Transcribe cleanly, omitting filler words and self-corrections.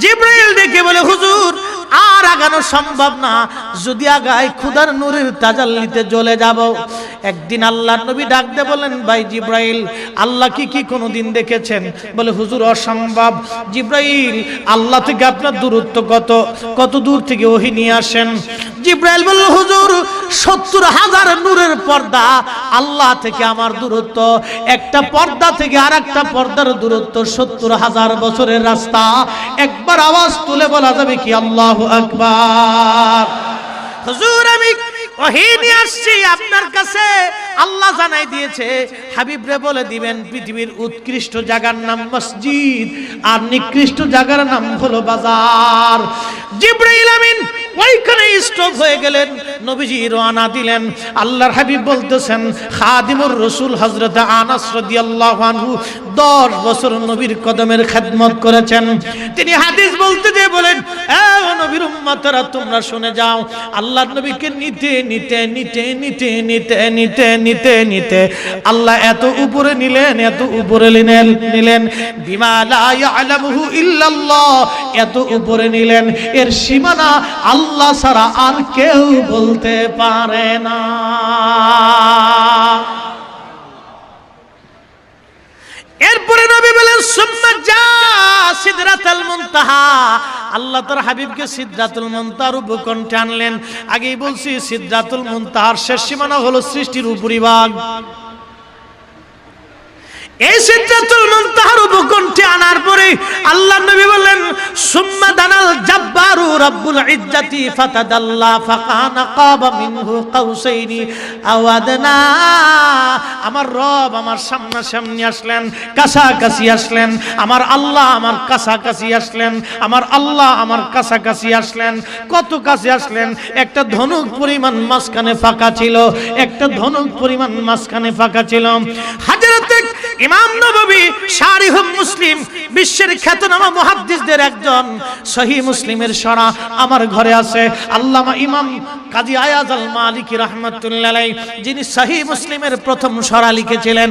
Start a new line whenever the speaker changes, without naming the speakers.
জিবরাইল ডেকে বলে হুজুর আর আগানো সম্ভব না, যদি আগাই ক্ষুধার নূরের তাজাল্লিতে জ্বলে যাব। একদিন আল্লাহর নবী ডাক দিয়ে বলেন, ভাই জিবরাইল, আল্লাহ কি কোনোদিন দেখেছেন? বলে হুজুর অসম্ভব। জিবরাইল, আল্লাহ থেকে আপনার দূরত্ব কত দূর থেকে ওহী নিয়ে আসেন? জিবরাইল বলল, হুজুর 70,000 নূরের পর্দা আল্লাহ থেকে আমার দূরত্ব, একটা পর্দা থেকে আরেকটা পর্দার দূরত্ব 70,000 বছরের রাস্তা। একবার আওয়াজ তুলে বলা যাবে কি আল্লাহু আকবার? হুজুর আমি ওহী নিয়ে আসছি আপনার কাছে, আল্লাহ জানাই দিয়েছে হাবিব রে বলে দিবেন পৃথিবীর উৎকৃষ্ট জায়গার নাম মসজিদ আর নিকৃষ্ট জায়গার নাম হলো বাজার। জিবরাইল আমিন ওইখানে স্টপ হয়ে গেলেন, নবীজি রওনা দিলেন। আল্লাহর হাবিব বলতেছেন, খাদিমুর রাসূল হযরত আনাস রাদিয়াল্লাহু আনহু 10 বছর নবীর কদমের খেদমত করেছেন। তিনি হাদিস বলতে যে বলেন, এ নবীর উম্মতরা তোমরা শুনে যাও, আল্লাহর নবীকে নিতে আল্লাহ এত উপরে নিলেন, এত উপরে নিলেন, বিমা লা ইয়ালামুহু ইল্লাল্লাহ, এত উপরে নিলেন এর সীমানা আল্লাহ ছাড়া আর কেউ বলতে পারে না। এরপরে নবী বলেন, সুম্মা যা সিদরাতুল মুনতাহা, আল্লাহ তার হাবিবকে সিদরাতুল মুনতাহার উপকণ্ঠে আনলেন। আগেই বলছি সিদরাতুল মুনতাহার শেষ সীমানা হলো সৃষ্টির উপরিভাগ। এই সিদরাতুল মুনতাহার উপকণ্ঠে আনার পরে আল্লাহ নবী বলেন, সুম্মা দানাল জাব্বারু রাব্বুল ইজ্জাতি ফাতাদাল্লা ফাকানা কাবা মিনহু কাউসাইনি আও আদনা। আমার রব আমার সামনাসামনি আসলেন, কাছাকাছি আসলেন, আমার আল্লাহ আমার কাছাকাছি আসলেন, আমার আল্লাহ আমার কাছাকাছি আসলেন। কত কাছে আসলেন? একটা ধনুক পরিমাণ মাঝখানে ফাঁকা ছিল, একটা ধনুক পরিমাণ মাঝখানে ফাঁকা ছিল। হযরত ইমাম নববী শারিহ মুসলিম, বিশ্বের খ্যাতনামা মুহাদ্দিসদের একজন, সহিহ মুসলিমের শরা আমার ঘরে আছে। আল্লামা ইমাম কাজী আয়াজ আল মালিকি রাহমাতুল্লাহ আলাইহি, যিনি সহিহ মুসলিমের প্রথম শরা লিখেছিলেন।